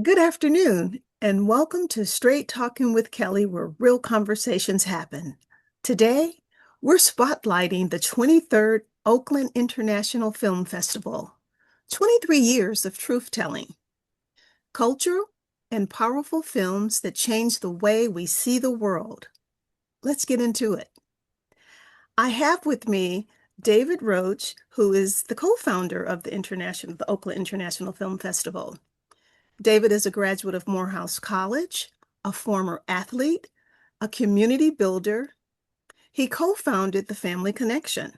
Good afternoon, and welcome to Straight Talking with Kelly, where real conversations happen. Today, we're spotlighting the 23rd Oakland International Film Festival. 23 years of truth-telling, cultural and powerful films that change the way we see the world. Let's get into it. I have with me David Roach, who is the co-founder of the Oakland International Film Festival. David is a graduate of Morehouse College, a former athlete, a community builder. He co-founded the Family Connection,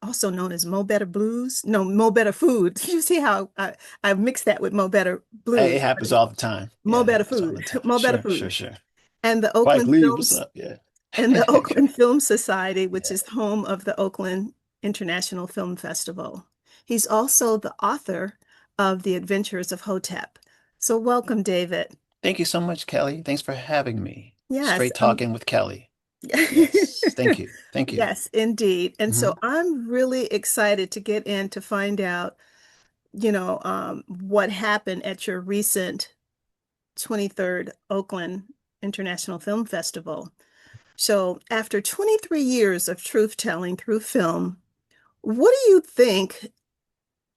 also known as Mo Better Blues. No, Mo Better Food. You see how I mixed that with Mo Better Hey, it Blues, but happens it's all the time. Mo Yeah, it Better happens all Food, the time. Mo Better Sure, sure, Food. sure. And the Spike Oakland Lee, what's Films up? Yeah. and the Oakland Film Society, which Yeah. is home of the Oakland International Film Festival. He's also the author of The Adventures of Hotep. So welcome, David. Thank you so much, Kelly. Thanks for having me. Yes, Straight talking with Kelly. Yes. Thank you. Thank you. yes, indeed. And Hmm. so I'm really excited to get in to find out, what happened at your recent 23rd Oakland International Film Festival. So after 23 years of truth-telling through film, what do you think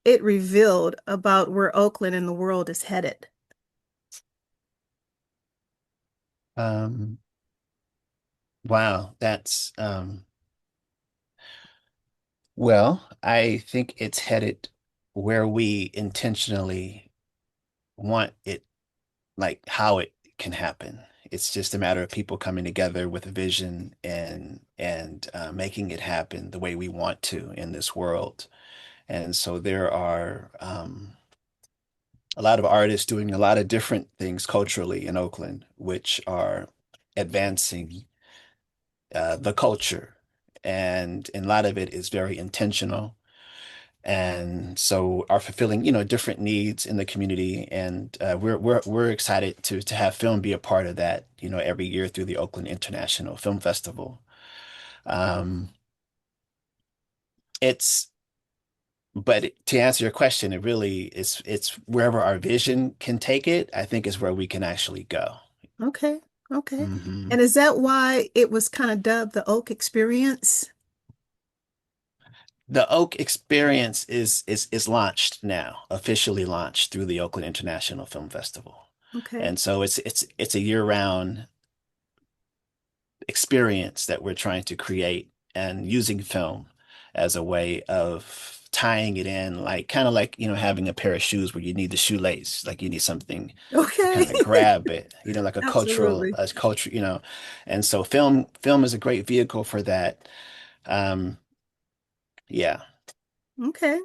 it revealed about where Oakland and the world is headed? Um, wow, that's well, I think it's headed where we intentionally want it, like how it can happen. It's just a matter of people coming together with a vision and making it happen the way we want to in this world. And so there are a lot of artists doing a lot of different things culturally in Oakland, which are advancing the culture. And a lot of it is very intentional. And so are fulfilling, different needs in the community. And we're excited to have film be a part of that, every year through the Oakland International Film Festival. Um, it's But to answer your question, it really is it's wherever our vision can take it, I think is where we can actually go. Okay, okay. Hmm. And is that why it was kind of dubbed the Oak Experience? The Oak Experience is launched now, officially launched through the Oakland International Film Festival. Okay. And so it's a year-round experience that we're trying to create and using film as a way of tying it in, like kind of like, having a pair of shoes where you need the shoelace, like you need something to Okay. kind of grab it, like a cultural, Absolutely. as culture, and so film is a great vehicle for that. Um, yeah. Okay.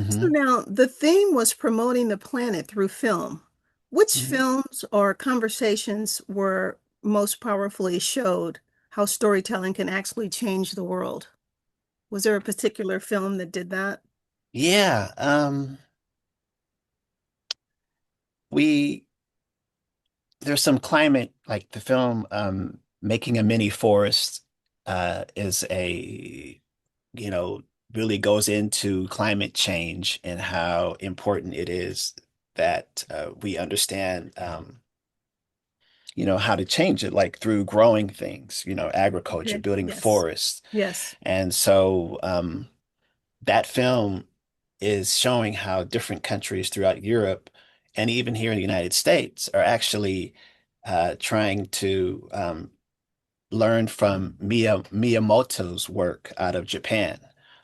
So Hmm. now the theme was promoting the planet through film. Which Hmm. films or conversations were most powerfully showed how storytelling can actually change the world? Was there a particular film that did that? Yeah. We There's some climate, like the film Making a Mini Forest is a you know really goes into climate change and how important it is that we understand how to change it, like through growing things, agriculture, Okay. building Yes. forests. Yes. And so that film is showing how different countries throughout Europe and even here in the United States are actually trying to learn from Miyamoto's work out of Japan,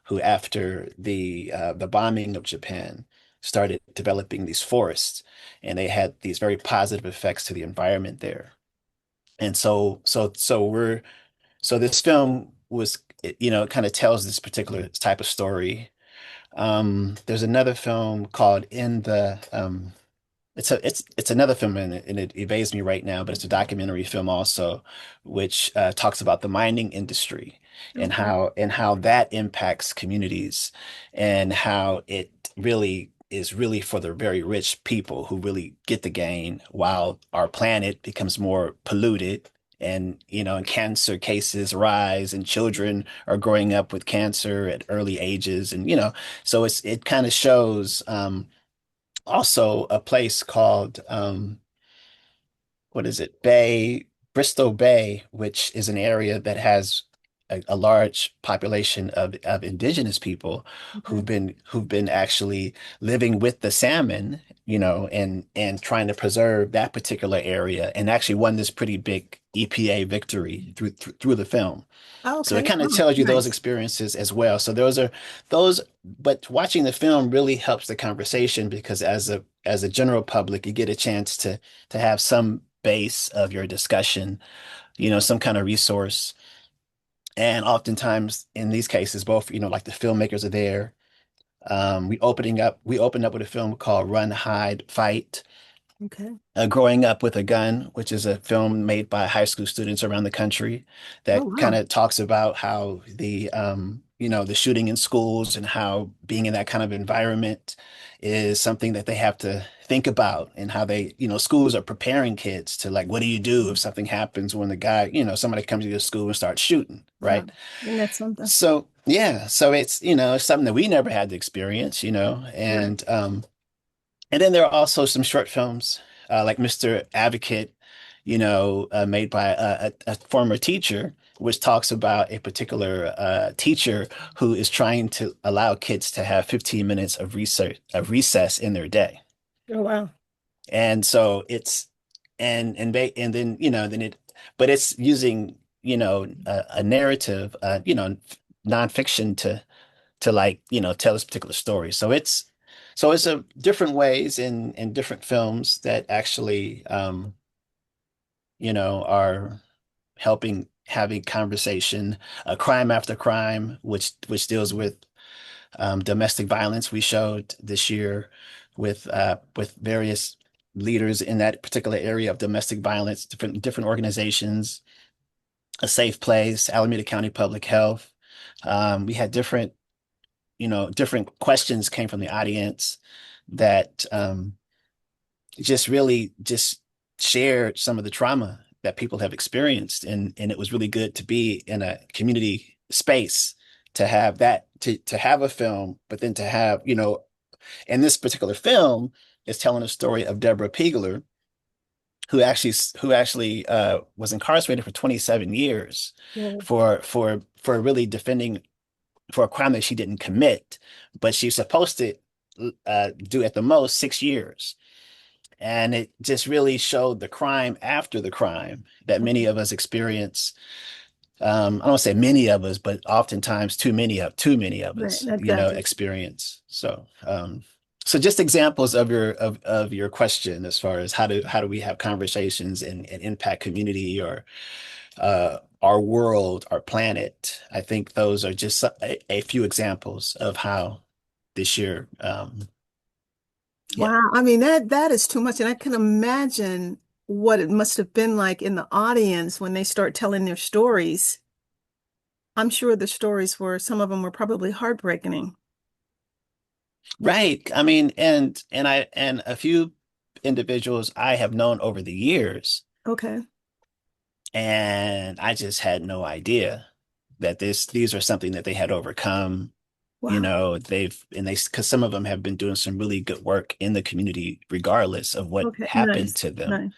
who after the bombing of Japan started developing these forests, and they had these very positive effects to the environment there. And so this film it kind of tells this particular type of story. There's another film called In the it's another film, and it evades me right now, but it's a documentary film also, which talks about the mining industry and Okay. how that impacts communities, and how it really is really for the very rich people who really get the gain, while our planet becomes more polluted. And cancer cases rise, and children are growing up with cancer at early ages, and so it kind of shows also a place called what is it? Bristol Bay, which is an area that has a large population of indigenous people Okay. who've been actually living with the salmon, and trying to preserve that particular area, and actually won this pretty big EPA victory through the film. So it Okay. kind of Oh, tells you those nice. experiences as well. So those, but watching the film really helps the conversation because as a general public, you get a chance to have some base of your discussion, some kind of resource. And oftentimes in these cases, both, like the filmmakers are there. We opened up with a film called Run, Hide, Fight. Okay. Growing Up with a Gun, which is a film made by high school students around the country Oh, that kind wow. of talks about how the shooting in schools and how being in that kind of environment is something that they have to think about and how schools are preparing kids to like, what do you do if something happens when somebody comes to your school and starts shooting, Wow. right? Isn't that something? So, yeah, so it's something that we never had to experience, Right. and then there are also some short films, like Mr. Advocate, made by a former teacher, which talks about a particular teacher who is trying to allow kids to have 15 minutes of recess in their day. Oh, wow. And so and then but it's using a narrative, nonfiction to like tell this particular story. So it's a different ways in different films that actually are helping having conversation. Crime After Crime, which deals with domestic violence, we showed this year with various leaders in that particular area of domestic violence, different organizations. A Safe Place, Alameda County Public Health. We had different questions came from the audience that just really just shared some of the trauma that people have experienced. And it was really good to be in a community space to have to have a film, but then to have, and this particular film is telling a story of Deborah Piegler, who actually was incarcerated for 27 years Well, for really defending for a crime that she didn't commit, but she's supposed to do at the most 6 years. And it just really showed the crime after the crime that many okay. of us experience. I don't want to say many of us, but oftentimes too many of Right. us, Exactly. experience. So just examples of your question as far as how do we have conversations and impact community or our world, our planet. I think those are just a few examples of how this year, yeah. Wow. I mean, that is too much. And I can imagine what it must have been like in the audience when they start telling their stories. I'm sure the stories were, some of them were probably heartbreaking. Right. I mean, and a few individuals I have known over the years, Okay. and I just had no idea that these are something that they had overcome. Wow. Because some of them have been doing some really good work in the community, regardless of what Okay. happened Nice. to them, Nice.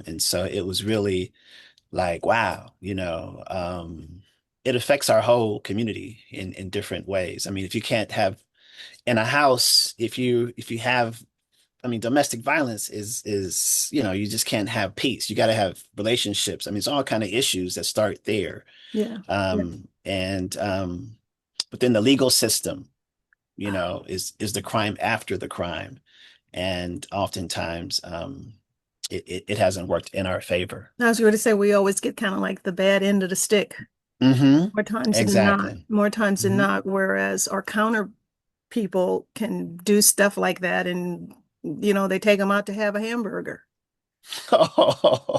and so it was really like, wow, it affects our whole community in different ways. I mean, if you can't have in a house, if you have, I mean, domestic violence is, you just can't have peace. You got to have relationships. I mean, it's all kind of issues that start there. Yeah. Yeah. And but then the legal system, is the crime after the crime. And oftentimes it hasn't worked in our favor. I was going to say we always get kind of like the bad end of the stick Hmm. more times than not, Exactly. more times than Hmm. not, whereas our counter people can do stuff like that and they take them out to have a hamburger. I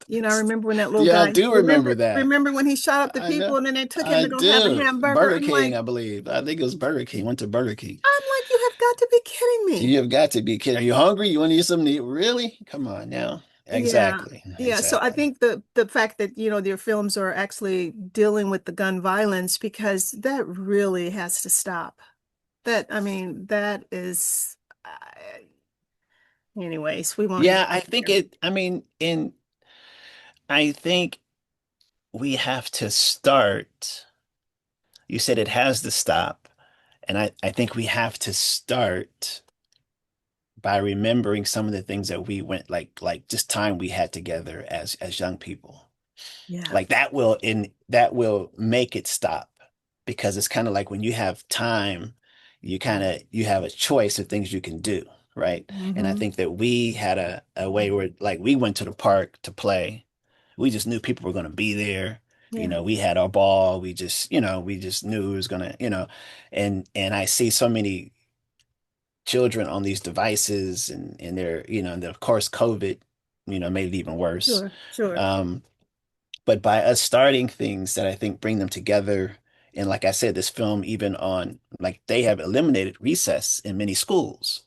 remember when that little Yeah, I guy, do remember that. remember when he shot up the I know. people and then they took him I to go have a do. hamburger. Burger I'm King, like, I believe. I think it was Burger King. Went to Burger King. you have got to be kidding You me. have got to be kidding. Are you hungry? You want to eat something to eat? Really? Come on now. Yeah. Exactly. Yeah. So I Exactly. think the fact that, their films are actually dealing with the gun violence because that really has to stop. That, I mean, that is. Anyways, we won't even Yeah, I go think there. it, I mean, I think we have to start. You said it has to stop. And I think we have to start by remembering some of the things that we went like just time we had together as young people. Yeah. Like that will make it stop because it's kind of like when you have time, you have a choice of things you can do, right? And I Hmm. think that we had a way where like we went to the park to play. We just knew people were going to be there. Yeah. We had our ball. We just knew it was going to, and I see so many children on these devices and they're, and of course COVID, made it even worse. Sure. Sure. Um, but by us starting things that I think bring them together, and like I said, this film even on like they have eliminated recess in many schools.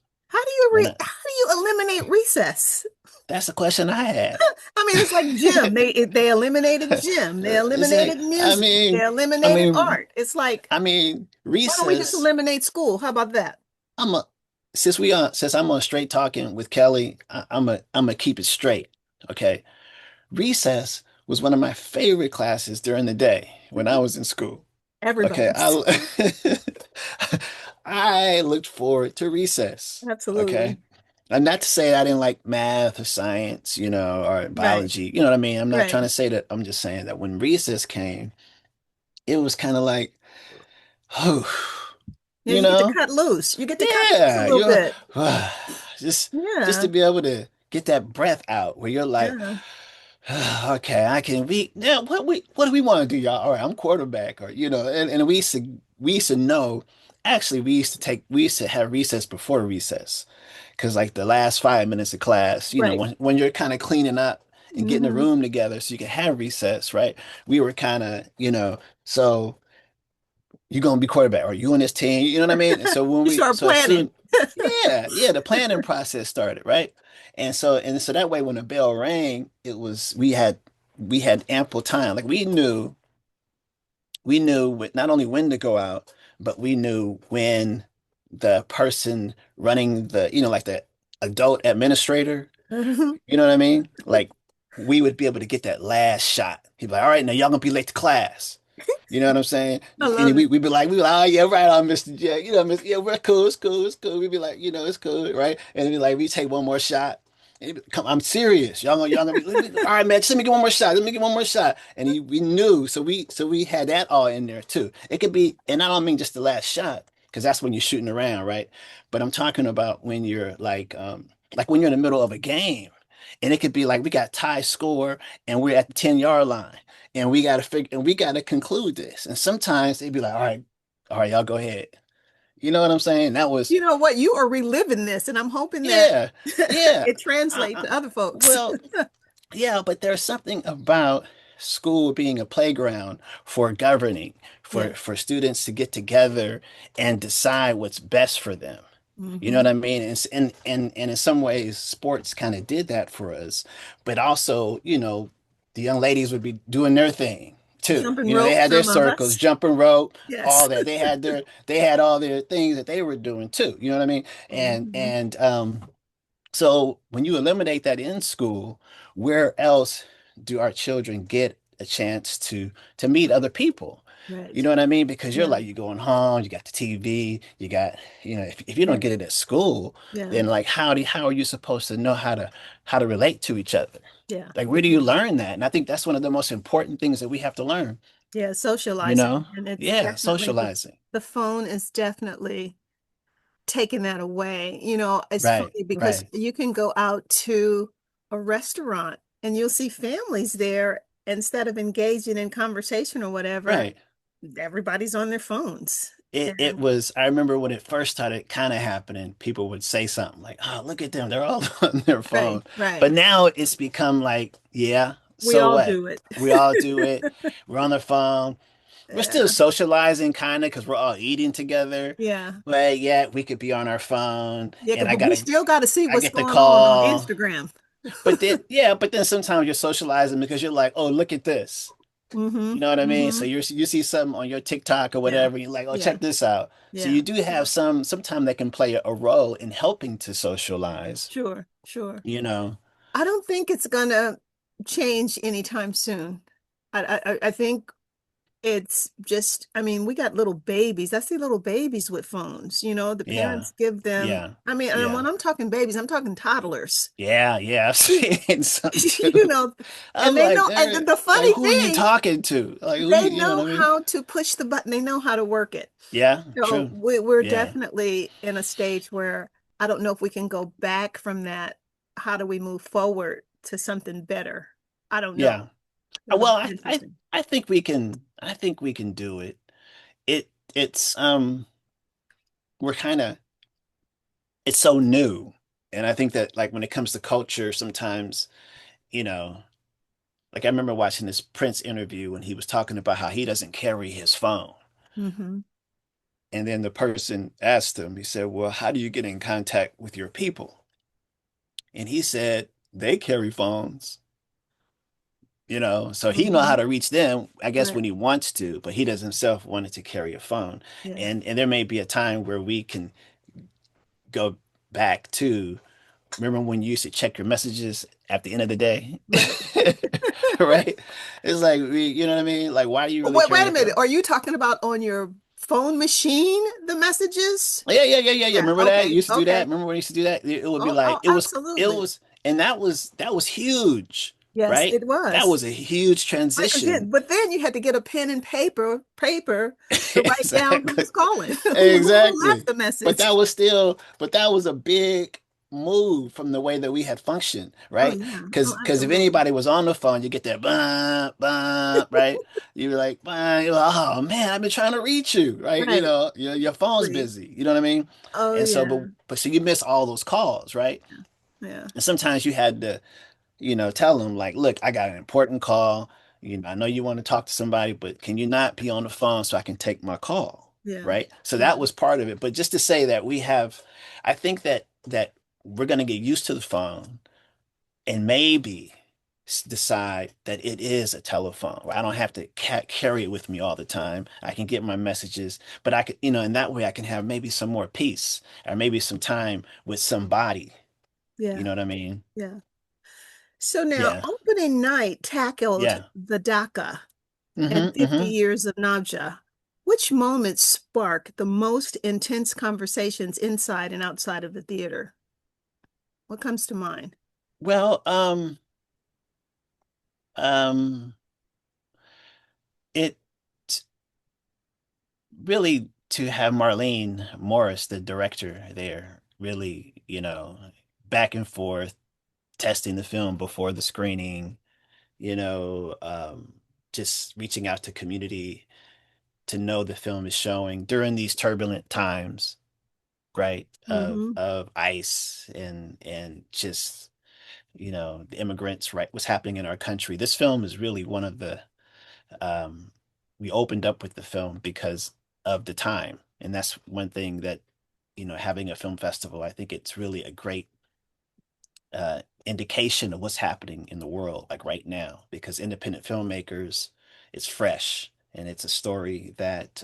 When I, How do you eliminate recess? that's the question I had. I mean, it's like gym. They eliminated gym. They It's eliminated like, music. They I eliminated mean, art. It's like, I mean, why don't we just recess. eliminate school? How about that? I'm a since I'm on straight talking with Kelly, I'm a keep it straight. Okay. Recess was one of my favorite classes during the day when I was in school. Okay, Everybody's. I looked forward to recess. Absolutely. Okay. And not to say I didn't like math or science, or Right. biology. You know what I mean? I'm not Right. trying to say that. I'm just saying that when recess came, it was kind of like, oh, Yeah, you get to cut loose. You get to cut loose a yeah, little bit. just to Yeah. be able to get that breath out where you're like, Yeah. okay, I can be now. What do we want to do, y'all? All right, I'm quarterback, or and we used to know. Actually, we used to have recess before recess, because like the last 5 minutes of class, Right. when you're kind of cleaning up and getting the Hmm. room together so you can have recess, right? We were kind of, so you're gonna be quarterback, or you on this team, you know what I mean? And so You start so as planning. soon, yeah, the planning process started, right? And so that way when the bell rang, we had ample time. Like we knew not only when to go out, but we knew when the person running like the adult administrator, Mhm. you know what I mean? Like we would be able to get that last shot. He'd be like, all right, now y'all gonna be late to class. You know what I'm saying? I And love it. we'd be like, oh yeah, right on, Mr. J. Yeah, we're cool, it's cool. We'd be like, it's cool, right? And then we take one more shot. And he'd be, come, I'm serious. Y'all gonna be, all right, man, just let me get one more shot. Let me get one more shot. And we knew, so we had that all in there too. It could be, and I don't mean just the last shot, because that's when you're shooting around, right? But I'm talking about when you're like when you're in the middle of a game. And it could be like we got tie score and we're at the 10-yard line and we gotta conclude this. And sometimes they'd be like, all right, y'all go ahead. You know what I'm saying? That was, You know what? You are reliving this, and I'm hoping that yeah, yeah. it translates to other folks. Well, yeah, but there's something about school being a playground for governing, Yeah. for students to get together and decide what's best for them. You know Hmm. what I mean? And in some ways, sports kind of did that for us. But also, the young ladies would be doing their thing too. Jumping They rope, had their some of circles, us. jumping rope, Yes. all that. They had all their things that they were doing too. You know what I mean? And Hmm. and so when you eliminate that in school, where else do our children get a chance to meet other people? You Right. know what I mean? Because Yeah. you're going home, you got the TV, you got, if you don't Right. get it at school, Yeah. then like how are you supposed to know how to relate to each other? Yeah. Like where do you Yeah. learn that? And I think that's one of the most important things that we have to learn, Yeah. you Socializing. know? And it's Yeah, definitely socializing. the phone is definitely taking that away. It's Right, funny because right, you can go out to a restaurant and you'll see families there instead of engaging in conversation or whatever, right. everybody's on their phones. It And was, I remember when it first started kind of happening, people would say something like, "Oh, look at them. They're all on their right, phone." But right. now it's become like, yeah, We so all what? do it. We all do it. We're on the phone. We're still Yeah. socializing kind of because we're all eating together. Yeah. But yeah, we could be on our phone Yeah, and but we still got to see I what's get the going on call. Instagram. But then, yeah, but then sometimes you're socializing because you're like, "Oh, look at this." Mm-hmm. You know what I mean? So Mm-hmm. you see something on your TikTok or Yeah. whatever, you're like, oh, Yeah. check this out. So Yeah. you do have some that can play a role in helping to socialize, Sure. Sure. you know. I don't think it's gonna change anytime soon. I think it's just, I mean, we got little babies. I see little babies with phones. The Yeah. parents give them, Yeah. I mean, and Yeah. when I'm talking babies, I'm talking toddlers. Yeah, yeah, I've seen some You too. know, I'm and they like, know, and they're the like, funny who are you thing, talking to? Like, who they you know what know I mean? how to push the button. They know how to work it. Yeah, So true. we're Yeah, definitely in a stage where I don't know if we can go back from that. How do we move forward to something better? I don't know. yeah. It'll Well, be interesting. I think we can. I think we can do it. It's we're kind of it's so new, and I think that like when it comes to culture, sometimes you know, like I remember watching this Prince interview when he was talking about how he doesn't carry his phone. Hmm. And then the person asked him, he said, well, how do you get in contact with your people? And he said, they carry phones, so he know how Hmm. to reach them, I guess, Right. when he wants to, but he doesn't himself wanted to carry a phone. Yeah. And there may be a time where we can go back to remember when you used to check your messages at the end of the day? Right. Right? It's like you know what I mean? Like, why do you really Wait, carry wait a your minute. phone? Are you talking about on your phone machine, the messages? Yeah, yeah, yeah, yeah, yeah. Yeah. Remember that? You Okay. used to do that? Okay. Remember when you used to do that? It would be Oh, like oh, it absolutely. was, and that was huge, Yes, right? it That was. was a huge Right, transition. but then you had to get a pen and paper to write down Exactly. who's calling, who Exactly. left the message. But that was a big move from the way that we had functioned, Oh right? yeah. Oh, Because if absolutely. anybody was on the phone, you get that bah, bah, right? You were like, bah, you're like, oh man, I've been trying to reach you, right? Right. Your phone's Please. busy. You know what I mean? Oh And so, yeah. but so you miss all those calls, right? Yeah. And sometimes you had to tell them like, look, I got an important call. I know you want to talk to somebody, but can you not be on the phone so I can take my call? Yeah. Right. So Yeah. that was part of it. But just to say that I think that we're going to get used to the phone and maybe decide that it is a telephone. Where I don't have to carry it with me all the time. I can get my messages, but I could, in that way I can have maybe some more peace or maybe some time with somebody. You Yeah. know what I mean? Yeah. So now Yeah. opening night tackled Yeah. the DACA and Hmm. 50 Hmm. years of Nabja. Which moments sparked the most intense conversations inside and outside of the theater? What comes to mind? Well, um, it really to have Marlene Morris, the director there, really, back and forth, testing the film before the screening, you know, um, just reaching out to community to know the film is showing during these turbulent times, right, of Hmm. ICE and just, the immigrants, right, what's happening in our country. This film is really one of the um, we opened up with the film because of the time. And that's one thing that, having a film festival, I think it's really a great indication of what's happening in the world, like right now, because independent filmmakers, it's fresh and it's a story that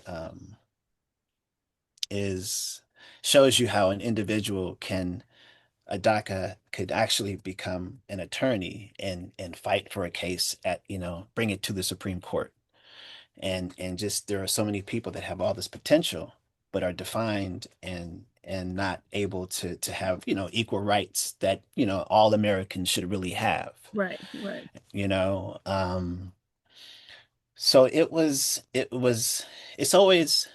is shows you how an individual can a DACA could actually become an attorney and fight for a case bring it to the Supreme Court and just there are so many people that have all this potential but are defined and not able to have equal rights that all Americans should really have Right, right. you know so it's always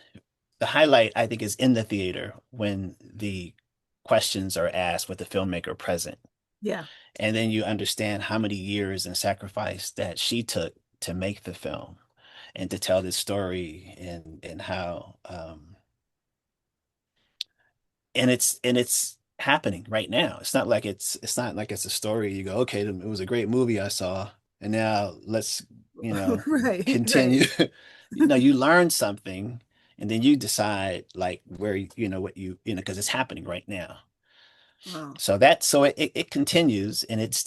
the highlight I think is in the theater when the questions are asked with the filmmaker present Yeah, and then you understand how many years and sacrifice that she took to make the film and to tell this story and how and it's happening right now. It's not like it's a story you go, okay, it was a great movie I saw, and now let's, you know, right, right. continue. You learn something and then you decide like where what because it's happening right now. Wow. So it continues and it's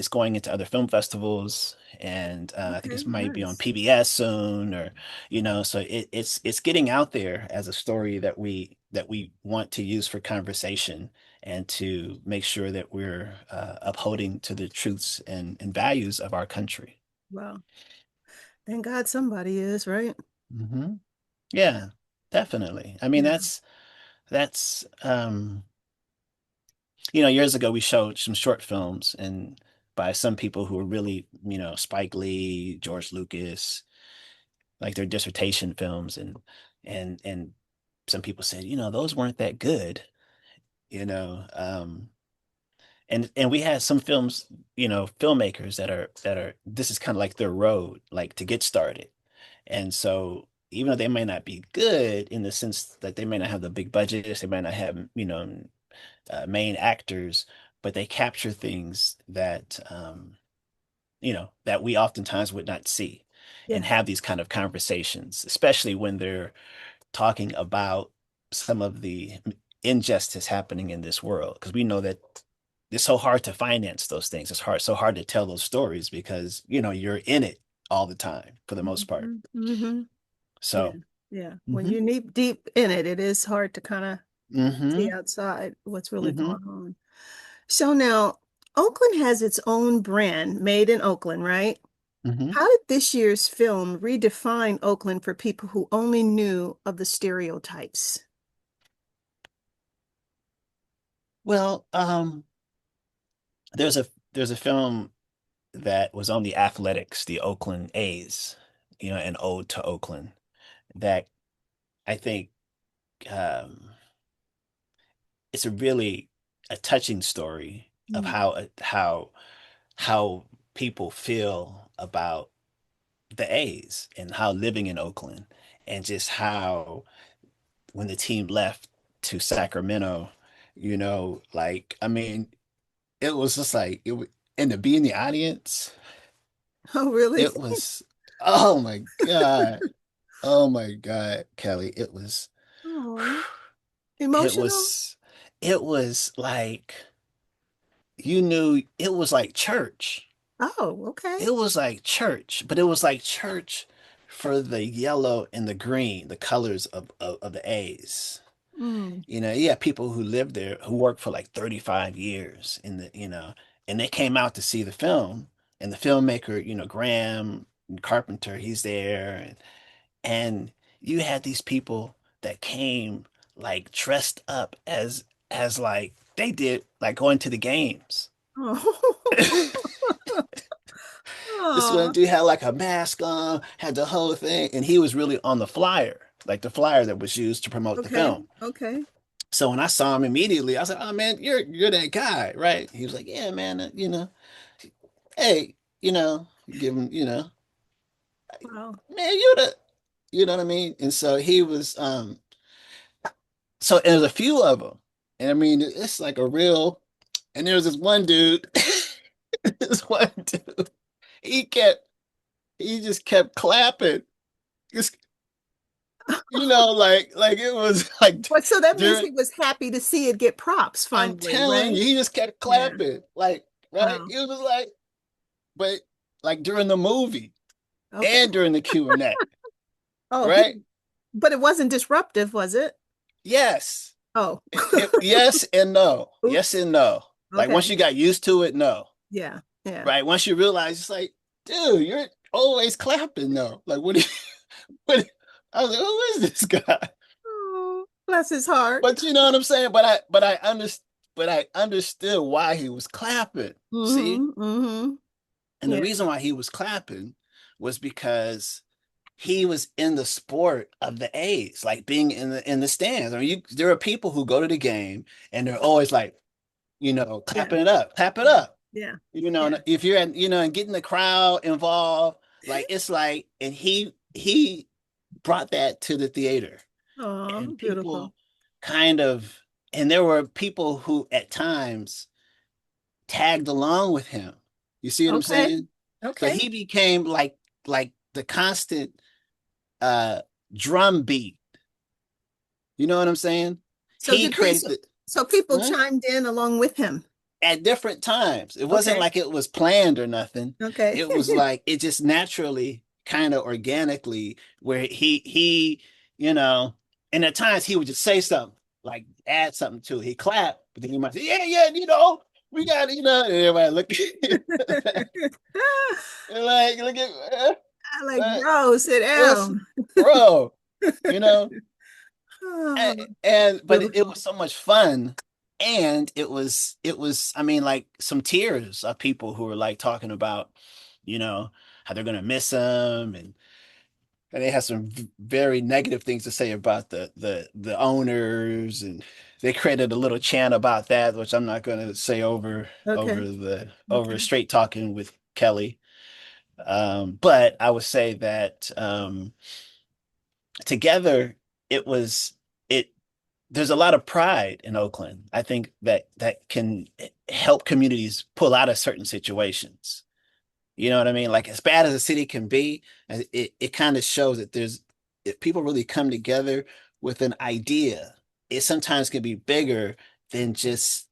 going into other film festivals and I think Okay, it might be on nice. PBS soon, or so it's getting out there as a story that we want to use for conversation and to make sure that we're upholding to the truths and values of our country. Well, thank God somebody is, right? Hmm. Yeah, definitely. I mean, Yeah. that's years ago we showed some short films and by some people who were really, Spike Lee, George Lucas, like their dissertation films, and some people said, those weren't that good, you know. And we had some films, filmmakers that are this is kind of like their road, like to get started. And so even though they may not be good in the sense that they may not have the big budgets, they may not have, main actors, but they capture things that we oftentimes would not see and Yeah. have these kind of conversations, especially when they're talking about some of the injustice happening in this world. Because we know that it's so hard to finance those things. So hard to tell those stories because, you're in it all the time for the most part. Hmm. Hmm. Yeah. So, Yeah. When hmm you're deep in it, it is hard to kind of see hmm outside what's really hmm going on. So now, Oakland has its own brand, Made in Oakland, right? hmm How did this year's film redefine Oakland for people who only knew of the stereotypes? Well, there's a there's a film that was on the Athletics, the Oakland A's, an ode to Oakland, that I think um, it's a touching story of Mm. how people feel about the A's and how living in Oakland and just how when the team left to Sacramento, like I mean, it was just like and to be in the audience, Oh, really? it was oh my God. Oh my God, Kelly. Oh, It emotional? was it was like you knew it was like church. Oh, okay. It was like church, but it was like church for the yellow and the green, the colors of the A's. Mm. You have people who lived there who worked for like 35 years and they came out to see the film and the filmmaker, Graham Carpenter, he's there and you had these people that came like dressed up as like they did like going to the games. Oh. This one Oh, dude had like a mask on, had the whole thing, and he was really on the flyer, like the flyer that was used to promote the okay. film. Okay. So when I saw him immediately, I was like, "Oh man, you're that guy, right?" He was like, "Yeah, man, hey, give him, Wow. man, you're the, you know what I mean?" And so he was, so and there's a few of them, and I mean, it's like a real, and there was this one dude, this one dude, he kept, he just kept clapping. Just like it was like Well, so that means during he was happy to see it get props I'm finally, telling right? you, he just kept Yeah. clapping. Like, right? Wow. It was like, but like during the movie Okay. and during the Q&A, Oh, right? but it wasn't disruptive, was it? Yes. Oh, Yes and no. Yes oops. and no. Like Okay. once you got used to it, no. Yeah. Yeah. Right? Once you realize it's like, dude, you're always clapping though. Like what do you what I was like, who is this guy? Oh, bless his heart. But you know what I'm saying? But I understood why he was clapping. See? Mm-hmm. Mm-hmm. And the Yeah. reason why he was clapping was because he was in the sport of the A's, like being in the stands. I mean, there are people who go to the game and they're always like, Yeah. clapping it up, clap it Yeah. up. Yeah. And Yeah. if you're at, and getting the crowd involved, like it's like, and he brought that to the theater, Oh, and beautiful. people kind of, and there were people who at times tagged along with him. You see what I'm Okay. saying? But Okay. he became like the constant uh drum beat. You know what I'm saying? So He did people, created so people huh? chimed in along with him. at different times. It wasn't Okay. like it was planned or nothing. Okay. It was like it just naturally, kind of organically, where he, you know, and at times he would just say something, like add something to it. He clap, but then he might say, yeah, yeah, we got it, and everybody look like look at I like, uh, bro, sit what's down. bro, you know. Oh, But it beautiful. was so much fun, and it was I mean, like, some tears of people who were like talking about, you know how they're gonna miss him, and they had some very negative things to say about the owners, and they created a little chant about that, which I'm not going to say over Okay. the over Okay. straight talking with Kelly. But I would say that, together, it was it there's a lot of pride in Oakland. I think that can help communities pull out of certain situations. You know what I mean? Like, as bad as a city can be, it kind of shows that if people really come together with an idea, it sometimes can be bigger than just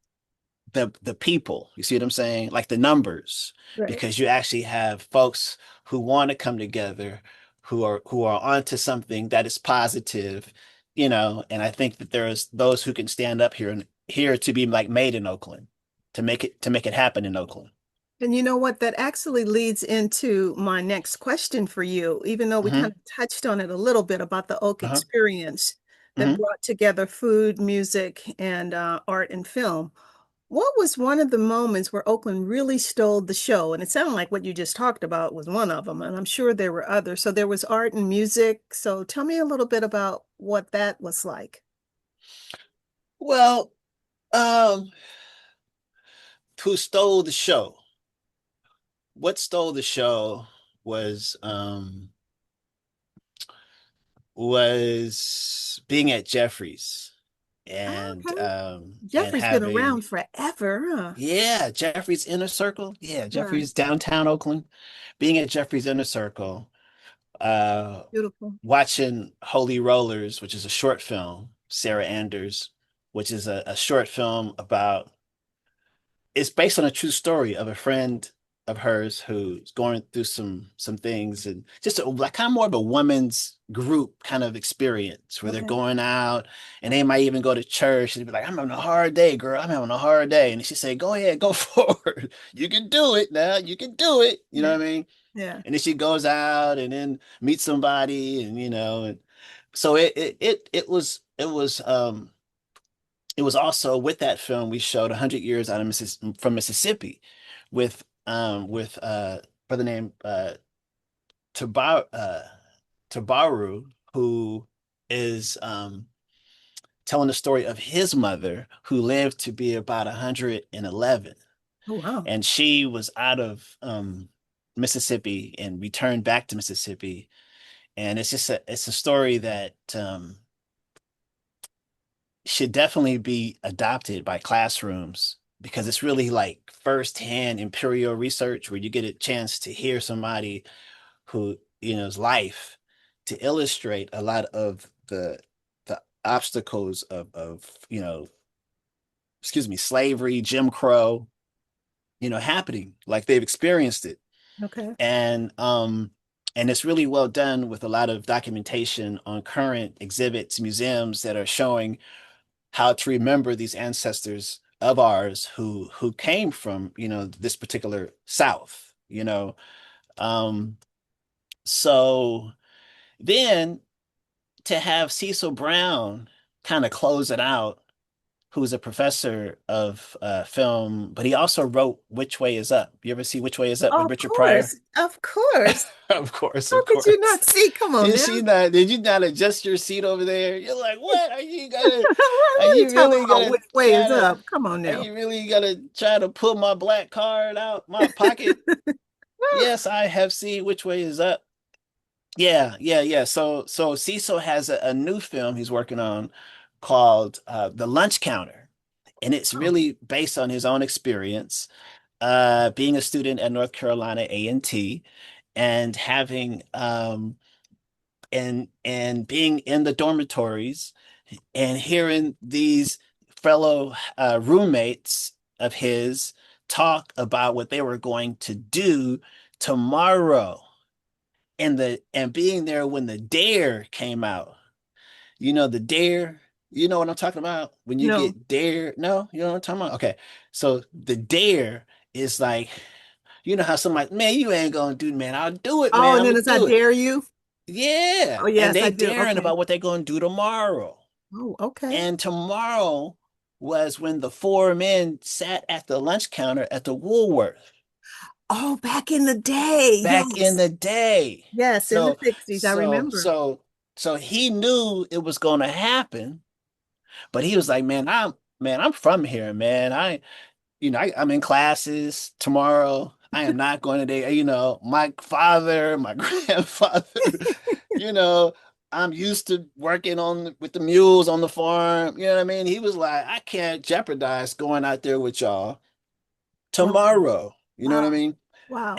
the people. You see what I'm saying? Like the numbers, Right. because you actually have folks who want to come together, who are onto something that is positive, and I think that there's those who can stand up here to be like made in Oakland, to make it happen in Oakland. And you know what? That actually leads into my next question for you, even though we kind Hmm. of touched on it a little bit about the Oak Uh-huh. experience that Hmm. brought together food, music, and art and film. What was one of the moments where Oakland really stole the show? And it sounded like what you just talked about was one of them, and I'm sure there were others. So there was art and music. So tell me a little bit about what that was like. Well, um, who stole the show? What stole the show was um was being at Jeffrey's, Oh, and okay. and Jeffrey's been having, around forever, huh? yeah, Jeffrey's Inner Circle. Yeah, Right. Jeffrey's downtown Oakland. Being at Jeffrey's Inner Circle, uh Beautiful. watching Holy Rollers, which is a short film, Sarah Anders, which is a short film about it's based on a true story of a friend of hers who's going through some things, and just like kind of more of a woman's group kind of experience where they're Okay. going out, and they might even go to church and be like, I'm having a hard day, girl. I'm having a hard day. And she say, go ahead, go forward. You can do it now. You can do it. You know Yeah. what I mean? Yeah. And then she goes out and then meets somebody, and so it was also with that film we showed 100 years out of from Mississippi with brother named Tabaru, who is telling the story of his mother, who lived to be about 111, Oh, wow. and she was out of Mississippi and returned back to Mississippi. And it's a story that should definitely be adopted by classrooms, because it's really like firsthand imperial research where you get a chance to hear somebody who's life, to illustrate a lot of the obstacles of excuse me, slavery, Jim Crow, happening, like they've experienced it. Okay. And it's really well done, with a lot of documentation on current exhibits, museums that are showing how to remember these ancestors of ours who came from this particular South. um so then, to have Cecil Brown kind of close it out, who's a professor of film, but he also wrote Which Way Is Up. You ever see Which Way Is Up with Of Richard Pryor? course. Of course. Of course, How of could you course. not see? Come on now. Did you not adjust your seat over there? You're like, what? Are What are you you talking really about? gonna Which way try is to, up? Come on are now. you really gonna try to pull my black card out my pocket? Yes, I have seen Which Way Is Up. Yeah, yeah, yeah. So Cecil has a new film he's working on called The Lunch Counter. And it's Oh, really based on his own experience, being a student at North Carolina A&T, and having and being in the dormitories and hearing these fellow roommates of his talk about what they were going to do tomorrow, and being there when the dare came out. You know the dare. You know what I'm talking about? When you No. get dare, no, you know what I'm talking about? Okay. So the dare is like, you know how somebody, man, you ain't gonna do, man. I'll do it, Oh, man. and I'm then gonna it's I do it. dare you. Yeah. Oh, And yes, I they do. daring Okay. about what they're gonna do tomorrow. Oh, okay. And tomorrow was when the four men sat at the lunch counter at the Woolworth Oh, back in the day. back in Yes. the day. Yes, in the So, 60s. I so, remember. so, so he knew it was gonna happen, but he was like, man, I'm from here, man. I'm in classes tomorrow. I am not going to day. My father, my grandfather, you know, I'm used to working on with the mules on the farm. You know what I mean? He was like, I can't jeopardize going out there with y'all Wow. tomorrow. You know what I Wow. mean? Wow.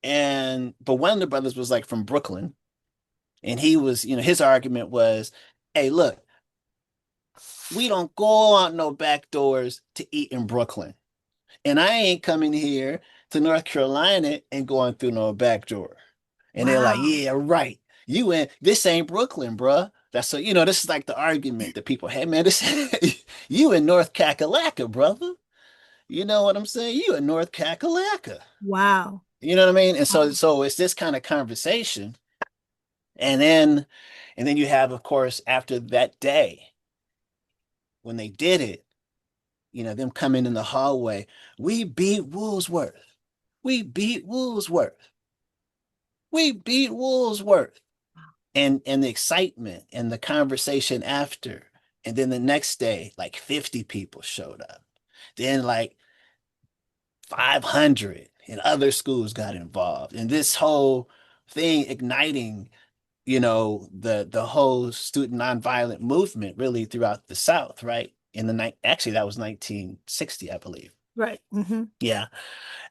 And but one of the brothers was like from Brooklyn, and he was, his argument was, hey, look, we don't go out no back doors to eat in Brooklyn. And I ain't coming here to North Carolina and going through no back door. And they're like, Wow. yeah, right. This ain't Brooklyn, bruh. That's so, this is like the argument that people have, man. This you in North Kakalaka, brother. You know what I'm saying? You in North Kakalaka. Wow. You know what I mean? And so Wow. so it's this kind of conversation. And then you have, of course, after that day, when they did it, them coming in the hallway. We beat Woolsworth. We beat Woolsworth. We beat Woolsworth. And the excitement and the conversation after. And then the next day, like 50 people showed up. Then like 500 and other schools got involved. And this whole thing igniting, the whole student nonviolent movement really throughout the South, right? In the night, actually, that was 1960, I believe. Right. Hmm. Yeah.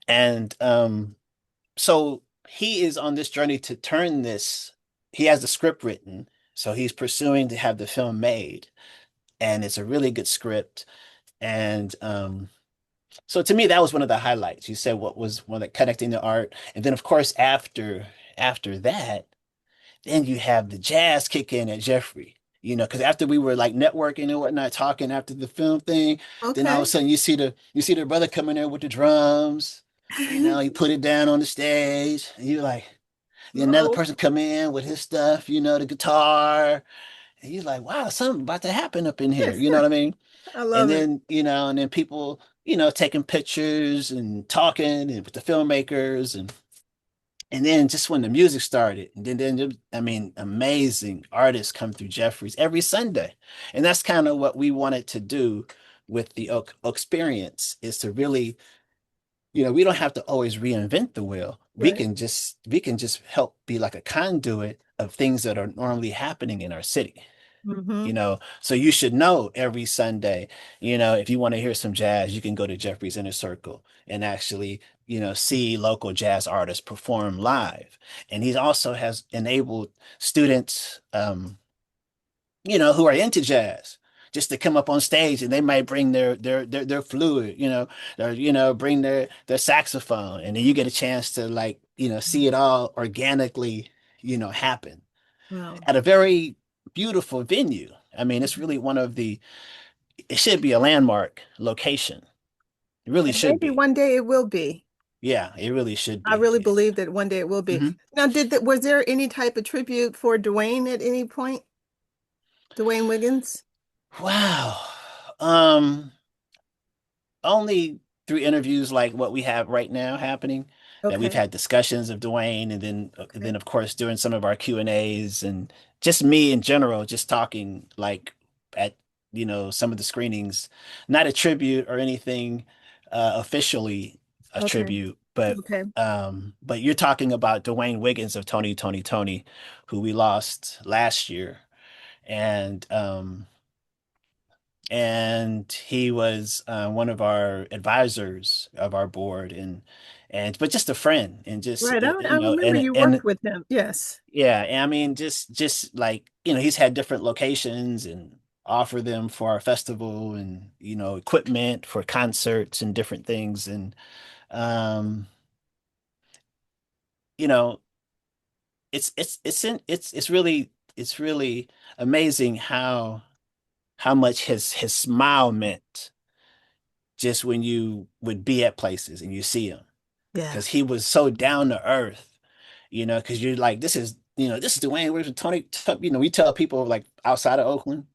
And so he is on this journey to turn this. He has the script written, so he's pursuing to have the film made, and it's a really good script. And so to me, that was one of the highlights. You said what was one of the connecting the art, and then of course after that, then you have the jazz kick in at Jeffrey. Because after we were like networking and whatnot, talking after the film thing, then all of a Okay. sudden you see the brother coming there with the drums. He put it down on the stage. And you're like, then another Oh, person come in with his stuff, the guitar. And you're like, wow, something about to happen up in here. You know what I mean? I And love it. then, and then people, taking pictures and talking and with the filmmakers and then just when the music started, and then I mean, amazing artists come through Jeffries every Sunday. And that's kind of what we wanted to do with the Oak experience is to really, we don't have to always reinvent the wheel. We Right. can just help be like a conduit of things that are normally happening in our city. Hmm. So you should know every Sunday, if you want to hear some jazz, you can go to Jeffrey's Inner Circle and actually, see local jazz artists perform live. And he also has enabled students, who are into jazz just to come up on stage and they might bring their fluid, or bring their saxophone and then you get a chance to like, see it all organically, happen Wow. at a very beautiful venue. I mean, it's really it should be a landmark location. It really And should maybe be. one day it will be. Yeah, it really should I be. really believe that one day it will be. Mhm. Now, was there any type of tribute for Dwayne at any point? Dwayne Wiggins? Wow. Um, Only through interviews like what we have right now happening that we've Okay. had discussions of Dwayne and then Okay. of course doing some of our Q&As and just me in general just talking like at some of the screenings, not a tribute or anything officially a Okay. tribute, but Okay. but you're talking about Dwayne Wiggins of Tony, who we lost last year. And he was one of our advisors of our board and but just a friend and just Right. I remember you and worked with him. Yes. yeah, and I mean just like he's had different locations and offer them for our festival and, equipment for concerts and different things. And, um, you know, it's really amazing how much his smile meant just when you would be at places and you see him, Yeah. because he was so down to earth, because you're like, this is Dwayne, where's Tony? We tell people like outside of Oakland,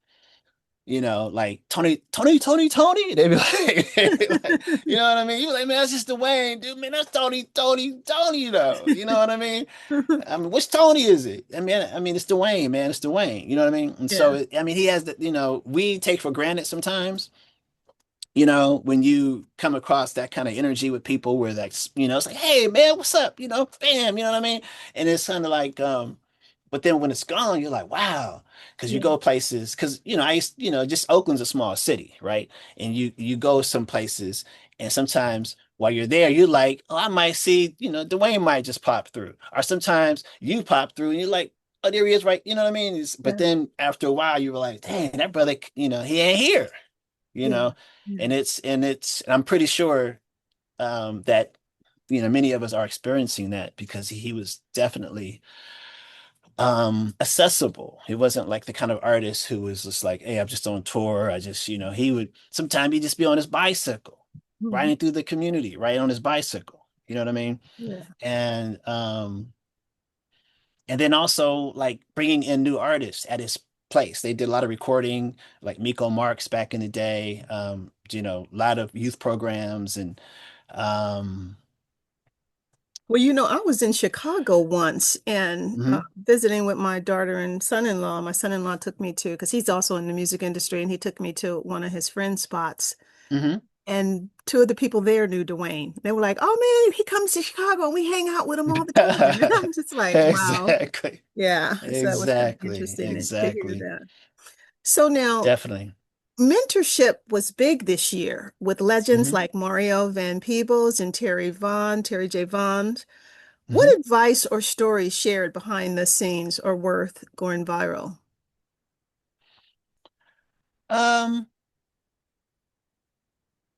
like Tony, Tony, Tony, Tony. They be like, you know what I mean? You like, man, that's just Dwayne, dude, man, that's Tony, Tony, Tony, though. You know what I mean? I mean, which Tony is it? I mean, it's Dwayne, man, it's Dwayne. You know what I mean? And so, Yeah. he has the, we take for granted sometimes, when you come across that kind of energy with people where that's, it's like, hey man, what's up? Bam, you know what I mean? And it's kind of like, but then when it's gone, you're like, wow, because you Yeah. go places, because I used, just Oakland's a small city, right? And you go some places, and sometimes while you're there, you're like, oh, I might see, Dwayne might just pop through. Or sometimes you pop through and you're like, oh, there he is, right? You know what I mean? But Yeah. then after a while, you were like, dang, that brother, he ain't here, you Yeah. know Yeah. and I'm pretty sure that many of us are experiencing that, because he was definitely accessible. He wasn't like the kind of artist who was just like, hey, I'm just on tour. I just, he would sometimes he just be on his bicycle Mhm. riding through the community, right, on his bicycle, you know what I mean? Yeah. And then also like bringing in new artists at his place. They did a lot of recording, like Miko Marks back in the day. A lot of youth programs and um, Well, I was in Chicago once and mhm, visiting with my daughter and son-in-law. My son-in-law took me to, because he's also in the music industry, and he took me to one of his friend's spots. mhm. And two of the people there knew Dwayne. They were like, "Oh man, he comes to Chicago and we hang out with him all the time." And I'm just like, "Wow, Exactly. yeah." So it was kind of Exactly. interesting to hear Exactly. that. So now, Definitely. mentorship was big this year with legends Hmm. like Mario Van Peebles and Terry J. Vaughn. Hmm. What advice or stories shared behind the scenes are worth going viral? Um,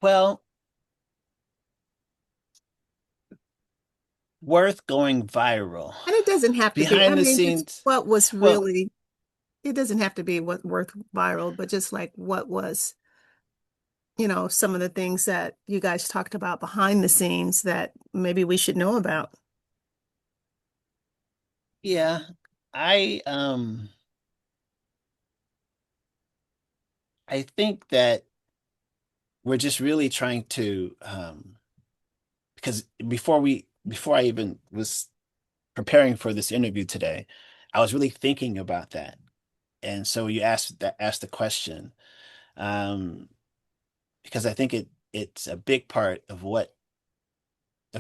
well, worth going viral. And it doesn't have to be, I Behind the mean, just scenes. what was Well, really, it doesn't have to be what worth viral, but just like what was, some of the things that you guys talked about behind the scenes that maybe we should know about. yeah. I I think that we're just really trying to because before I even was preparing for this interview today, I was really thinking about that. And so you asked the question, um, because I think it's a big part of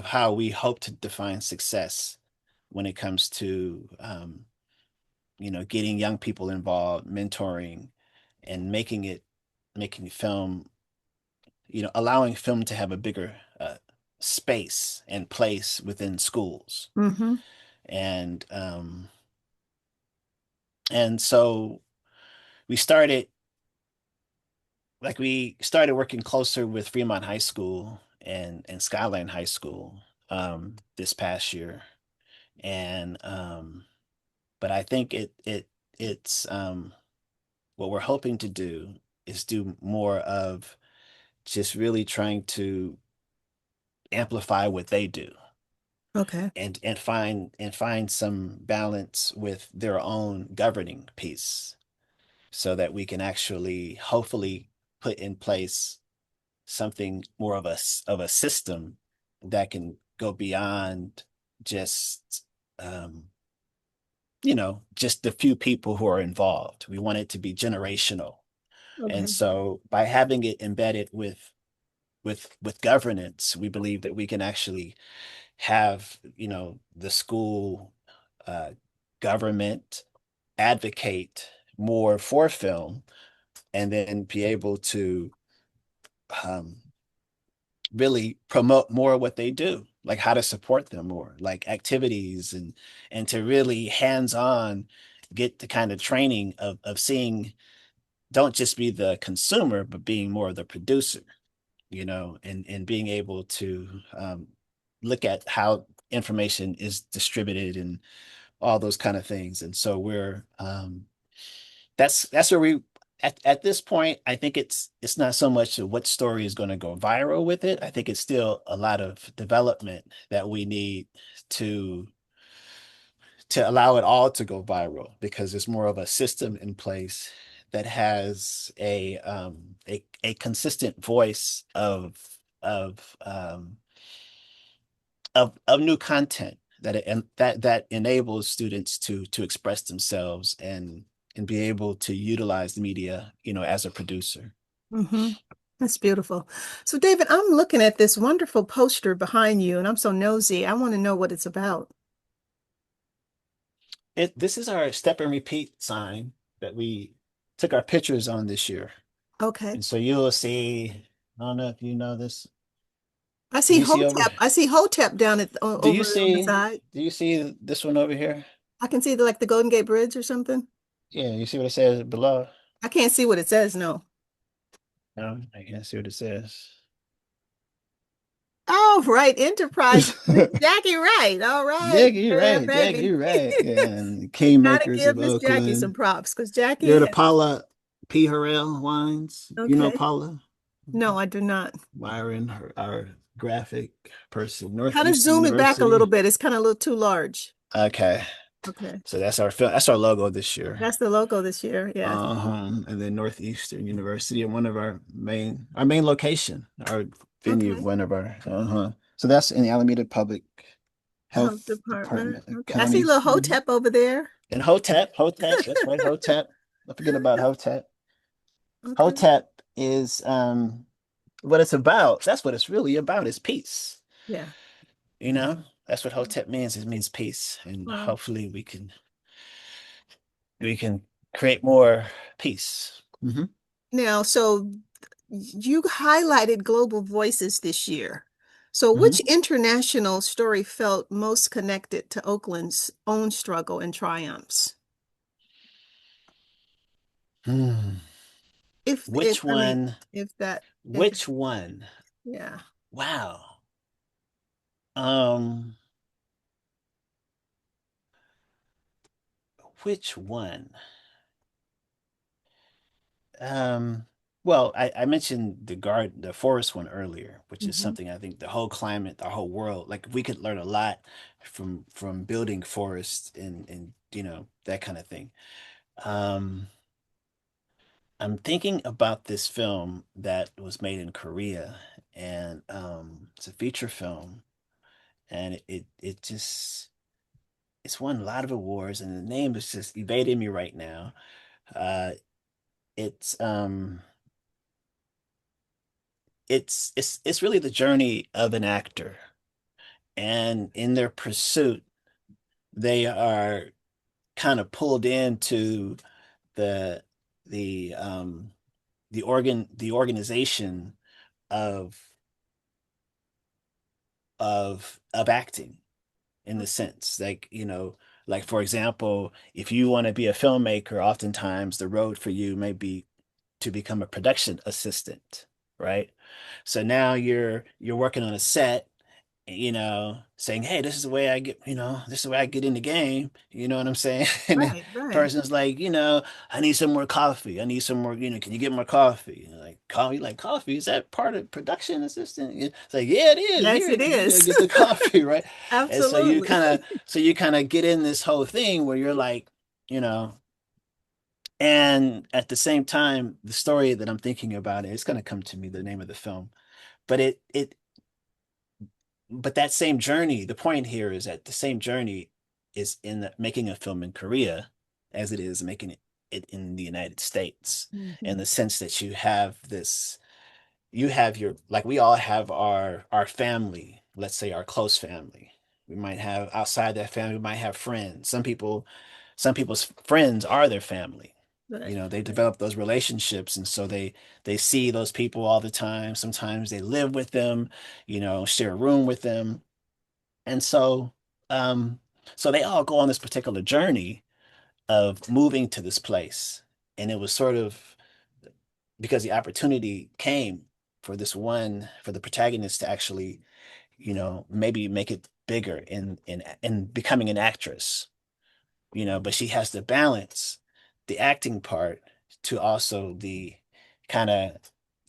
how we hope to define success when it comes to getting young people involved, mentoring, and making film, allowing film to have a bigger space and place within schools. Mm-hmm. And so we started we started working closer with Fremont High School and Skyline High School this past year. And but I think it's what we're hoping to do is do more of just really trying to amplify what they do, Okay. and find some balance with their own governing piece, so that we can actually hopefully put in place something more of a system that can go beyond just just the few people who are involved. We want it to be generational. And Okay. so by having it embedded with governance, we believe that we can actually have, the school uh, government advocate more for film, and then be able to um, really promote more of what they do, like how to support them more, like activities, and to really hands-on get the kind of training of seeing don't just be the consumer, but being more the producer, and being able to look at how information is distributed and all those kind of things. And so that's where we at this point, I think it's not so much of what story is going to go viral with it. I think it's still a lot of development that we need to to allow it all to go viral because there's more of a system in place that has a consistent voice of new content that enables students to express themselves and be able to utilize the media, as a producer. Hmm. That's beautiful. So, David, I'm looking at this wonderful poster behind you, and I'm so nosy. I want to know what it's about. This is our step and repeat sign that we took our pictures on this year. Okay. And so you'll see, I don't know if you know this. I Do see you see over Hotep. I see Hotep down do you over on the see side. do you see this one over here? I can see like the Golden Gate Bridge or something. Yeah, you see what it says below? I can't see what it says, no. No, I can't see what it says. Oh, right. Enterprise. Miss Jackie Wright. All right. Jackie, you're Yeah, right. Jackie, baby. you're right. Yeah, and Gotta Kingmakers give of Miss Jackie some Oakland. props because You're Jackie the has, Paula P. Harrell wines. You know okay. Paula? No, I do not. Myron, our graphic person, Kind of Northeastern zoom it back a little University. bit. It's kind of a little too large. Okay. Okay. So that's our logo this year. That's the logo this year. Yes. And then Northeastern University and one of our main location, our venue, Okay. one of our So that's in the Alameda Public Health Health department. Department Okay. I see County. little Mhm. Hotep over there. And Hotep, that's right, Hotep. Don't forget about Hotep. Okay. Hotep is what it's about. That's what it's really about, is peace. Yeah. That's what Hotep means. It means peace. And Wow. hopefully we can create more peace. Hmm. Now, so you highlighted global voices this year. So, which Hmm. international story felt most connected to Oakland's own struggle and triumphs? Hmm. If Which I mean, one? if that, if Which one? yeah. Wow. Um, which one? Um, well, I mentioned the forest one earlier, which is Hmm. something I think the whole climate, the whole world, like we could learn a lot from building forests and that kind of thing. Um, I'm thinking about this film that was made in Korea, and it's a feature film, and it just it's won a lot of awards, and the name is just evading me right now. Uh, it's it's really the journey of an actor, and in their pursuit, they are kind of pulled into the the um the organization of of acting in the sense like for example, if you want to be a filmmaker, oftentimes the road for you may be to become a production assistant, right? So now you're working on a set, saying, "Hey, this is the way I get, this is the way I get in the game." You know what I'm saying? And the Right, right. person's like, "I need some more coffee. I need some more, can you get more coffee?" Like, coffee, like coffee, is that part of production assistant? It's like, yeah, it is. Yes, Here, it you gotta is. get the coffee, right? And so you Absolutely. kind of get in this whole thing where you're like, you know, and at the same time, the story that I'm thinking about, it's gonna come to me, the name of the film. But but that same journey, the point here is that the same journey is in making a film in Korea as it is making it in the United States, in Hmm. the sense that you have your, like, we all have our family, let's say our close family. We might have outside that family, we might have friends. Some people's friends are their family. Right, They right. develop those relationships, and so they see those people all the time. Sometimes they live with them, share a room with them. And um, so they all go on this particular journey of moving to this place. And it was sort of because the opportunity came for this one for the protagonist to actually, maybe make it bigger in becoming an actress, but she has to balance the acting part to also the kind of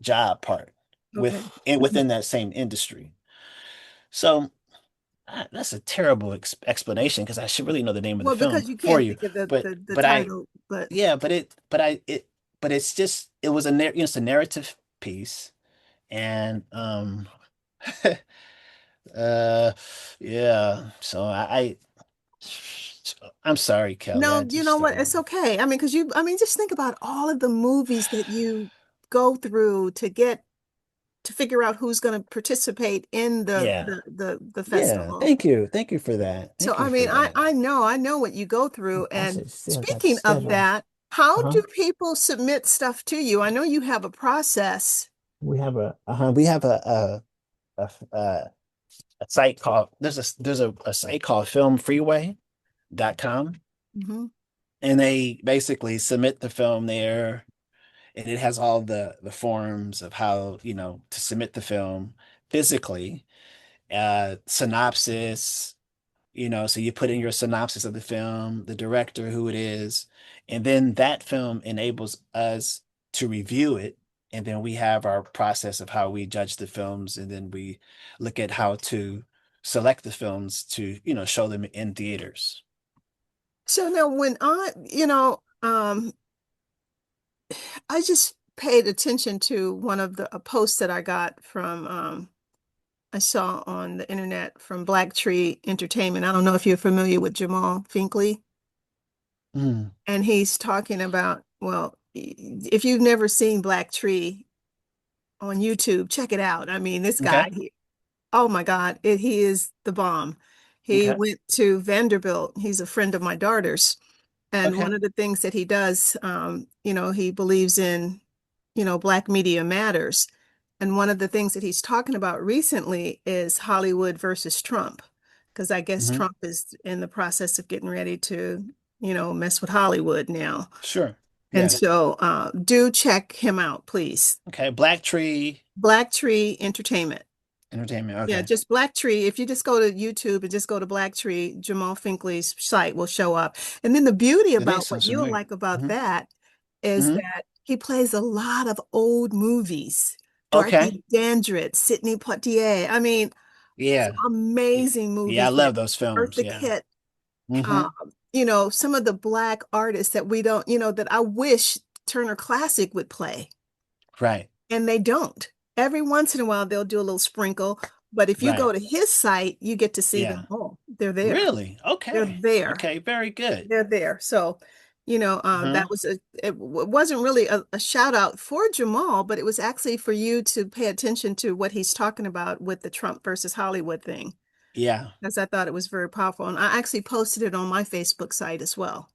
job part Okay. within that same industry. So that's a terrible explanation because I should really know the name of the Well, film because you for can't you. think of the But the, the but I title, but yeah, but it's just it was it's a narrative piece, and uh yeah. So I'm sorry, Kelly. I no, you know just what? It's okay. I mean, because I mean, just think about all of the movies that you go through to figure out who's going to participate in yeah. the Yeah, festival. thank you for that. So, Thank I you for mean, that. I know what you go through. I And should still got the speaking of schedule. that, how Uh-huh. do people submit stuff to you? I know you have a process. We have A site called a site called filmfreeway.com, Mhm. and they basically submit the film there, and it has all the forms of how, to submit the film physically, synopsis, so you put in your synopsis of the film, the director, who it is, and then that film enables us to review it. And then we have our process of how we judge the films, and then we look at how to select the films to, show them in theaters. So now when I just paid attention to one of the a post that I got from I saw on the internet from Black Tree Entertainment. I don't know if you're familiar with Jamal Finkley, Mm, and he's talking about, well, if you've never seen Black Tree on YouTube, check it out. I mean, this guy, okay. oh my God, he is the bomb. He Okay. went to Vanderbilt. He's a friend of my daughter's. And one Okay. of the things that he does, he believes in, Black media matters. And one of the things that he's talking about recently is Hollywood versus Trump, because I guess Hmm. Trump is in the process of getting ready to, mess with Hollywood now. Sure. And Yeah. so do check him out, please. Okay. Black Tree Black Tree Entertainment. Entertainment. Yeah, Okay. just Black Tree. If you just go to YouTube and just go to Black Tree, Jamal Finkley's site will show up. And then the beauty The name about what sounds you'll familiar. like about Hmm. that is Hmm. that he plays a lot of old movies. Okay. Dorothy Dandridge, Sidney Poitier. I mean, some Yeah. amazing Yeah, I movies that love those films. Eartha Yeah. Kitt, Hmm. um, some of the Black artists that we don't, that I wish Turner Classic would play, Right. and they don't. Every once in a while, they'll do a little sprinkle, but if you go Right. to his site, you get to see them Yeah. all. They're there. Really? They're Okay. there. Okay. Very good. They're there. So, that Uh-huh. was wasn't really a shout out for Jamal, but it was actually for you to pay attention to what he's talking about with the Trump versus Hollywood thing, Yeah. because I thought it was very powerful. And I actually posted it on my Facebook site as well.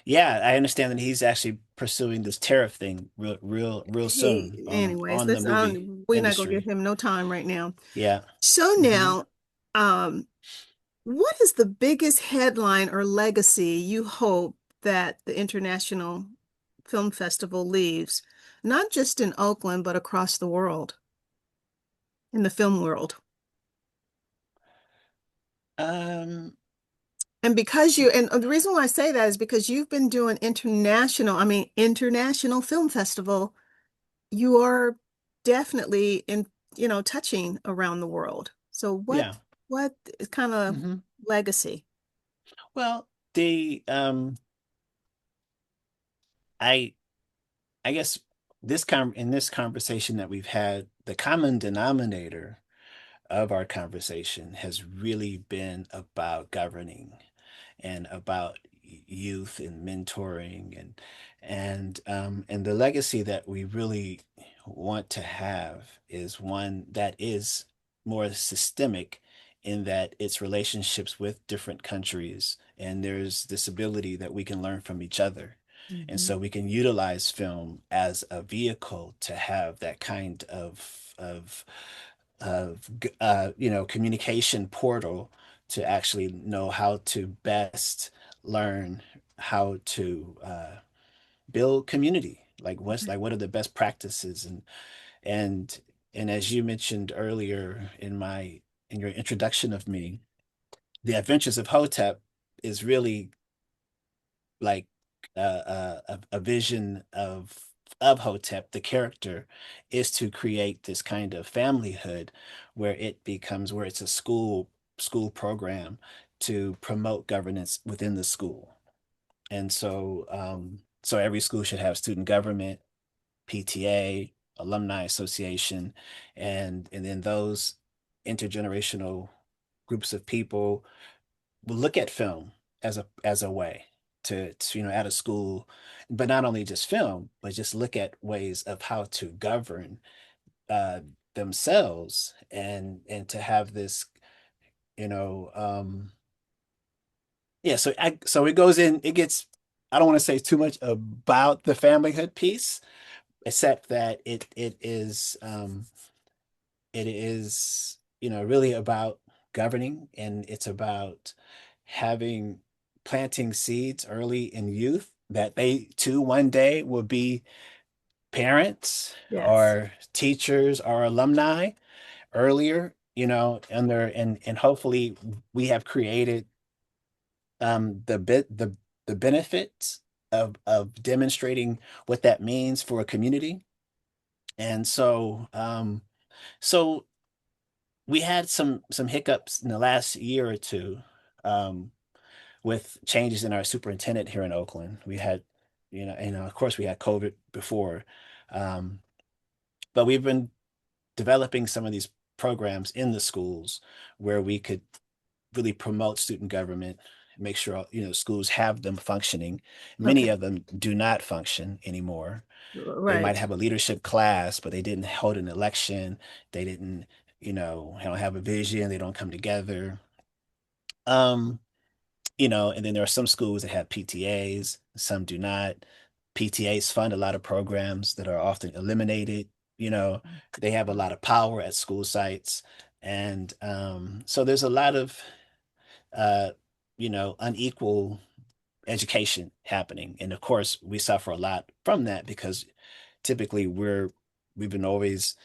Yeah, I understand that he's actually pursuing this tariff thing real soon Anyways, on the movie we're not gonna give industry. him no time right now. Yeah. So Hmm. now, um, what is the biggest headline or legacy you hope that the International Film Festival leaves, not just in Oakland, but across the world, in the film world? Um, And and the reason why I say that is because you've been doing international film festival, you are definitely touching around the world. So yeah. what is kind of Hmm. legacy? Well, the I I guess in this conversation that we've had, the common denominator of our conversation has really been about governing and about youth and mentoring, and the legacy that we really want to have is one that is more systemic in that its relationships with different countries, and there's this ability that we can learn from each other, and Mhm. so we can utilize film as a vehicle to have that kind communication portal to actually know how to best learn how to build community. Like what are the best practices and and as you mentioned earlier in your introduction of me, the Adventures of Hotep is really like a vision of Hotep, the character, is to create this kind of familyhood where it's a school program to promote governance within the school. And so every school should have student government, PTA, alumni association, and then those intergenerational groups of people will look at film as a way to at a school, but not only just film, but just look at ways of how to govern uh, themselves and to have this, you know, yeah. So it goes in. It gets. I don't want to say too much about the familyhood piece, except that it is, really about governing, and it's about having planting seeds early in youth that they too one day will be parents Yes. or teachers or alumni earlier, and hopefully we have created the benefits of demonstrating what that means for a community. And so we had some hiccups in the last year or two, um, with changes in our superintendent here in Oakland. We had, of course we had COVID before, um, but we've been developing some of these programs in the schools where we could really promote student government, make sure, schools have them functioning. Many Okay. of them do not function anymore. They might Right. have a leadership class, but they didn't hold an election. They didn't, they don't have a vision. They don't come together. Um, and then there are some schools that have PTAs, some do not. PTAs fund a lot of programs that are often eliminated. You know, they have a lot of power at school sites. And so there's a lot of, uh, unequal education happening. And of course, we suffer a lot from that because typically we've been always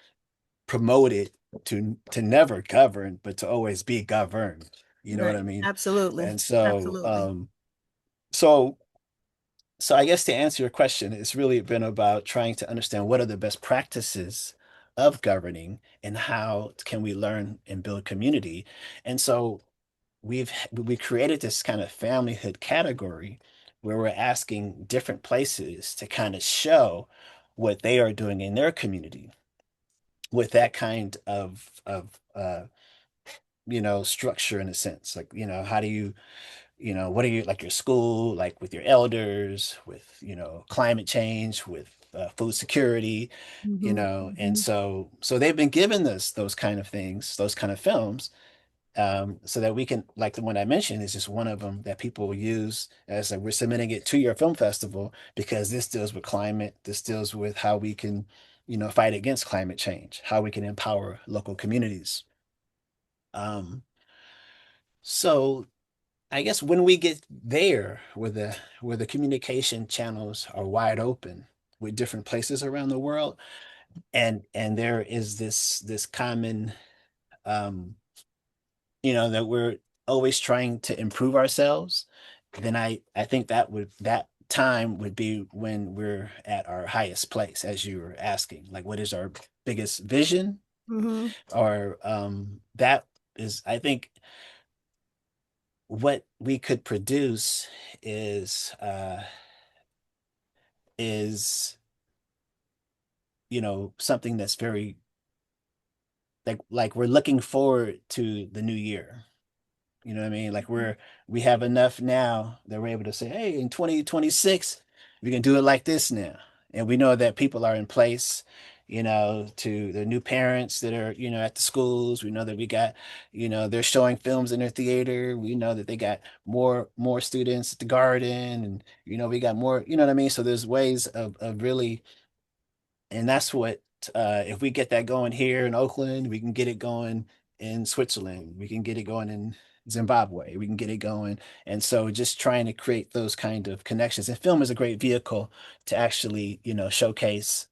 promoted to never govern, but to always be governed. You know what I Right. mean? Absolutely. And so, Absolutely. so so I guess to answer your question, it's really been about trying to understand what are the best practices of governing and how can we learn and build community. And so we created this kind of familyhood category where we're asking different places to kind of show what they are doing in their community with that kind of structure in a sense. Like, how do you, what are you, like, your school, like with your elders, with, climate change, with food security, Hmm. and Hmm. so they've been given us those kind of things, those kind of films, so that we can, like the one I mentioned is just one of them that people use as like, we're submitting it to your film festival because this deals with climate, this deals with how we can, fight against climate change, how we can empower local communities. Um, so I guess when we get there where the communication channels are wide open with different places around the world, and there is this common, um that we're always trying to improve ourselves, then I think that time would be when we're at our highest place, as you were asking, like what is our biggest vision, Hmm. or that is, I think, what we could produce is is something that's very, like we're looking forward to the new year. You know what I mean? Like we have enough now that we're able to say, hey, in 2026, we can do it like this now. And we know that people are in place, to the new parents that are, at the schools. We know that we got, they're showing films in their theater. We know that they got more students at the garden, and we got more, you know what I mean? So there's ways of really, and that's what, if we get that going here in Oakland, we can get it going in Switzerland. We can get it going Zimbabwe. We can get it going. And so just trying to create those kind of connections. And film is a great vehicle to actually, showcase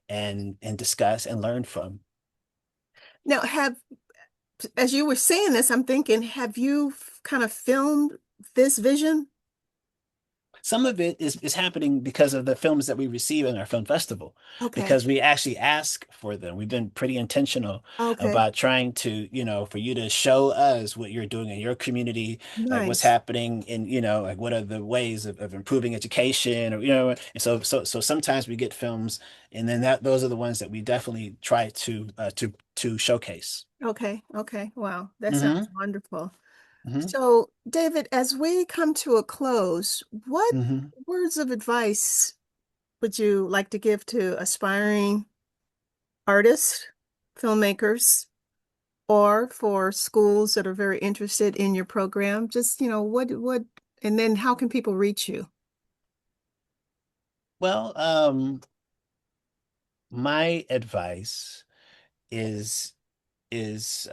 and discuss and learn from. Now, as you were saying this, I'm thinking, have you kind of filmed this vision? Some of it is happening because of the films that we receive in our film festival, Okay. because we actually ask for them. We've been pretty intentional Okay. about trying to, for you to show us what you're doing in your community, like what's Nice. happening in, like what are the ways of improving education, or, and so sometimes we get films, and then those are the ones that we definitely try to showcase. Okay. Okay. Wow. That sounds Hmm. wonderful. Hmm. So, David, as we come to a close, what Hmm. words of advice would you like to give to aspiring artists, filmmakers, or for schools that are very interested in your program? Just, and then how can people reach you? Well, my advice is is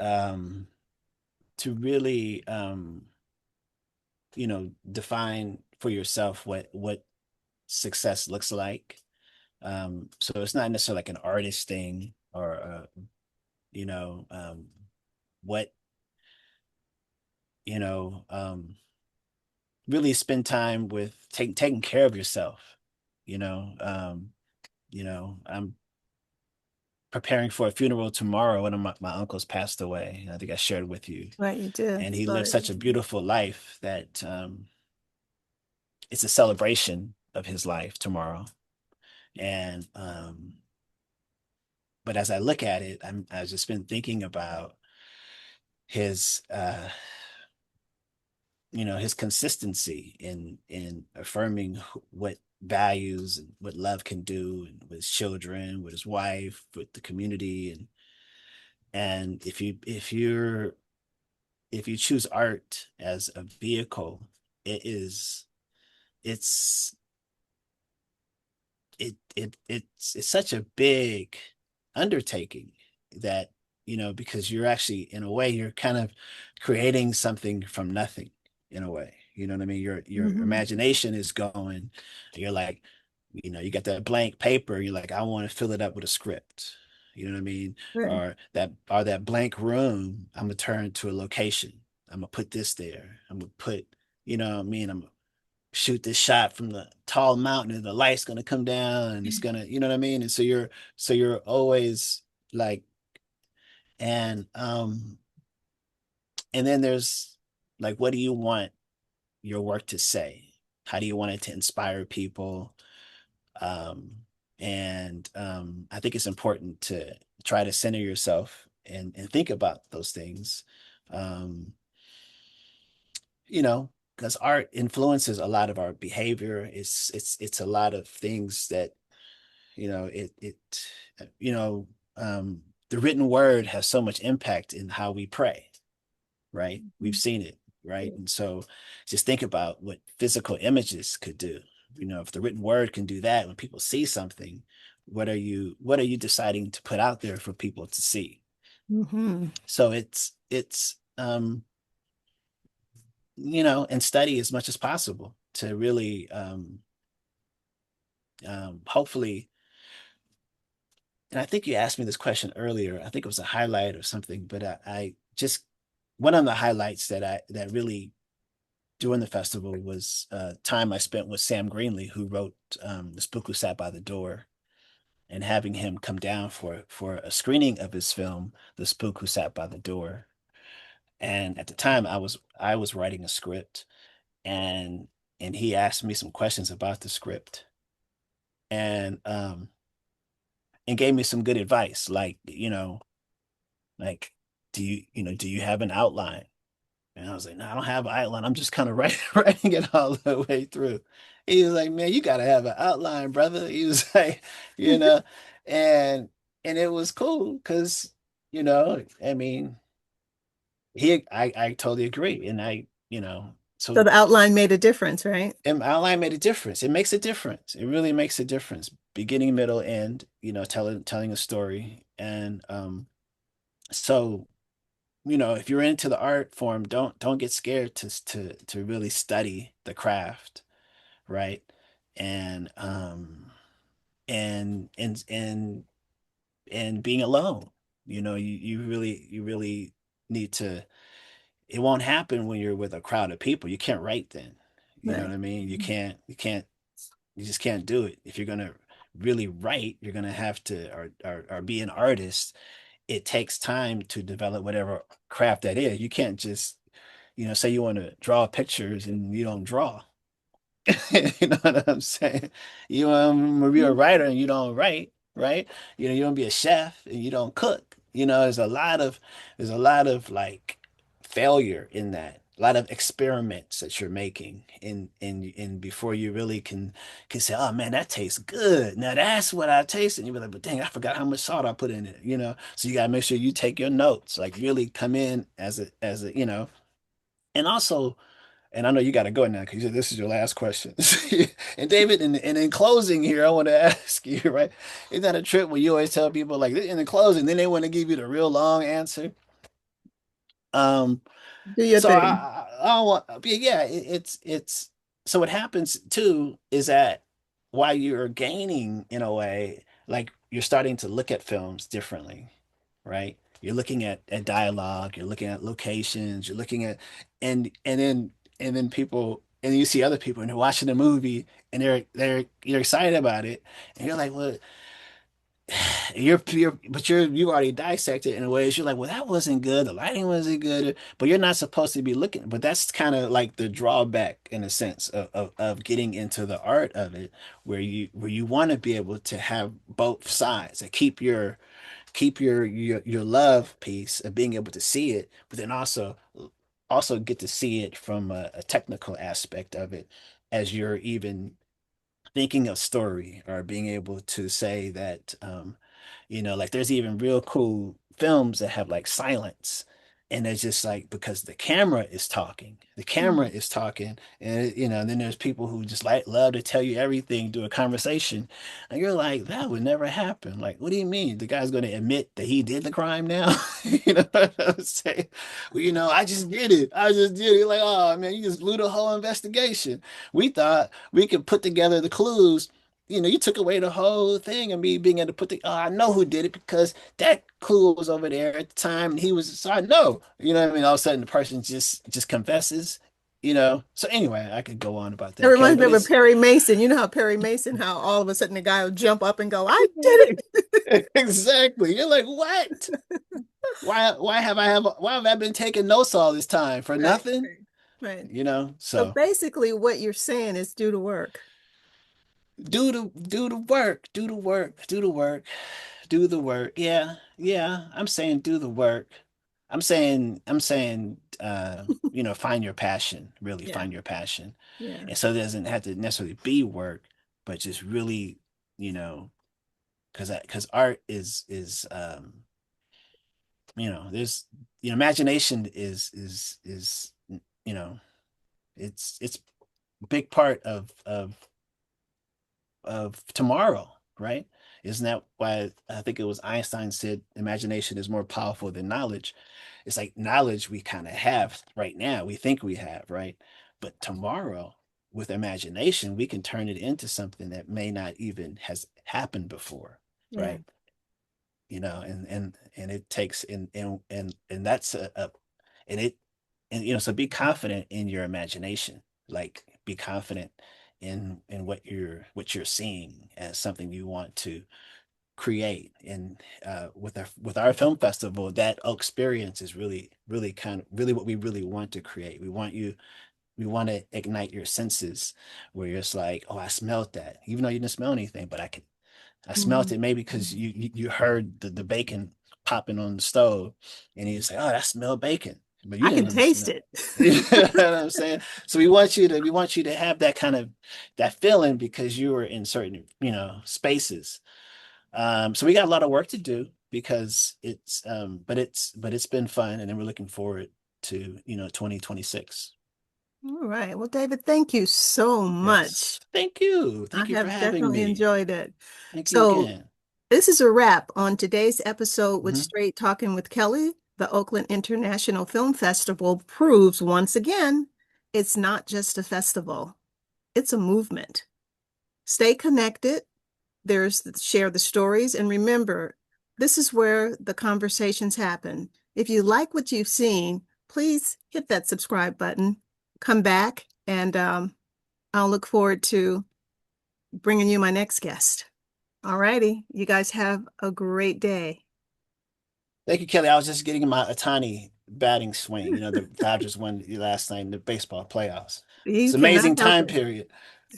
to really define for yourself what success looks like. So it's not necessarily like an artist thing, or you know what you know really spend time with taking care of yourself. I'm preparing for a funeral tomorrow. One of my uncles passed away. I think I shared with you, Right, you do. and he lived Sorry. such a beautiful life that it's a celebration of his life tomorrow. And but as I look at it, I've just been thinking about his his consistency in affirming what values and what love can do, and with his children, with his wife, with the community. And if you choose art as a vehicle, it's it's such a big undertaking, that because you're actually, in a way, you're kind of creating something from nothing, in a way. You know what I mean? Your Hmm. imagination is going. You're like, you got that blank paper, you're like, I want to fill it up with a script. You know what I mean? Right. Or that blank room, I'm gonna turn to a location. I'm gonna put this there. I'm gonna put, what I mean, I'm shoot this shot from the tall mountain, and the light's going to come down, and it's going to, you know what I mean? And so you're always like, and and then there's like, what do you want your work to say? How do you want it to inspire people? um and I think it's important to try to center yourself and think about those things. um you know, because art influences a lot of our behavior. It's a lot of things that, it you know the written word has so much impact in how we pray, right? We've seen it, right? And so just think about what physical images could do. If the written word can do that, when people see something, what are you deciding to put out there for people to see? Hmm. So it's and study as much as possible to really, hopefully. And I think you asked me this question earlier. I think it was a highlight or something, but I just, one of the highlights that really during the festival was time I spent with Sam Greenley, who wrote The Spook Who Sat by the Door, and having him come down for a screening of his film, The Spook Who Sat by the Door. And at the time, I was writing a script, and he asked me some questions about the script, and and gave me some good advice, like, like, do you have an outline? And I was like, no, I don't have an outline. I'm just kind of writing it all the way through. He was like, man, you gotta have an outline, brother. He was like, you know, and it was cool because, I mean, I totally agree. And So so the outline made a difference, right? and outline made a difference. It makes a difference. It really makes a difference. Beginning, middle, end, telling a story. And so if you're into the art form, don't get scared to really study the craft, right? And and and and and being alone. You really need to. It won't happen when you're with a crowd of people. You can't write then. You know what Right. I mean? You just can't do it. If you're gonna really write, you're gonna have to or be an artist. It takes time to develop whatever craft that is. You can't just, say you want to draw pictures and you don't draw. You know what I'm saying? You want to be a writer and you don't write, right? You want to be a chef and you don't cook. There's a lot of like failure in that. A lot of experiments that you're making in before you really can say, oh man, that tastes good. Now that's what I taste. And you'll be like, but dang, I forgot how much salt I put in it. So you gotta make sure you take your notes, like really come in as a. And also, and I know you got to go now because this is your last question. And David, and in closing here, I want to ask you, right? Isn't that a trip where you always tell people like in the closing, then they want to give you the real long answer? Um, Do your so thing. I don't want, yeah, it's so what happens too is that while you're gaining in a way, like you're starting to look at films differently, right? You're looking at dialogue, you're looking at locations, you're looking at and then people and you see other people and they're watching the movie and you're excited about it and you're like, well, you already dissected in ways you're like, well, that wasn't good, the lighting wasn't good, but you're not supposed to be looking. But that's kind of like the drawback in a sense of getting into the art of it, where you want to be able to have both sides and keep your love piece of being able to see it, but then also get to see it from a technical aspect of it as you're even thinking of story or being able to say that like there's even real cool films that have like silence and it's just like because the camera is talking and then there's people who just like love to tell you everything do a conversation and you're like that would never happen. Like what do you mean the guy's going to admit that he did the crime now? You know what I'm saying? Well, I just did it like oh man you just blew the whole investigation. We thought we could put together the clues. You took away the whole thing of me being able to I know who did it because that clue was over there at the time and he was, so I know, what I mean? All of a sudden the person just confesses. So anyway, I could go on about It that, Kelly, reminds me but of a it's Perry Mason. You know how Perry Mason, how all of a sudden the guy will jump up and go, I did it. exactly. You're like, what? Why have I been taking notes all this time for Right, nothing? right, right. So So basically, what you're saying is do the work. do the work, do the work, do the work. Do the work. Yeah, yeah. I'm saying do the work. I'm saying, find your passion, really Yeah, find your passion. yeah, And so it doesn't have to necessarily be work, but just really, you know, because art there's imagination is you know, it's a big part of tomorrow, right? Isn't that why I think it was Einstein said imagination is more powerful than knowledge? It's like knowledge we kind of have right now, we think we have, right? But tomorrow, with imagination, we can turn it into something that may not even has happened before, yeah, right? And it takes and that's a and it and so be confident in your imagination, like be confident in what you're seeing as something you want to create. And with our film festival, that experience is really really kind of really what we really want to create. We want to ignite your senses where you're just like, oh, I smelled that, even though you didn't smell anything, but I smelt mhm. it maybe because you heard the bacon popping on the stove, and you say, "Oh, that smelled bacon," but you I didn't can really taste smell. it. You know what I'm saying? So we want you to have that kind of that feeling because you were in certain spaces. So we got a lot of work to do because but it's been fun, and then we're looking forward to 2026. All right. Well, David, thank you so Yes, much. thank you, I thank you for have having definitely me. enjoyed it. Thank you So, again. this is a wrap on today's episode with Mhm. Straight Talking with Kelly. The Oakland International Film Festival proves once again it's not just a festival, it's a movement. Stay connected. Share the stories, and remember, this is where the conversations happen. If you like what you've seen, please hit that subscribe button, come back, and I'll look forward to bringing you my next guest. All righty. You guys have a great day. Thank you, Kelly. I was just getting a tiny batting swing. You know, the Dodgers won last night in the baseball playoffs. It's You an cannot amazing help time it. period.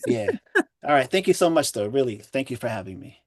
Yeah. All right. Thank you so much, though. Really. Thank you for having me.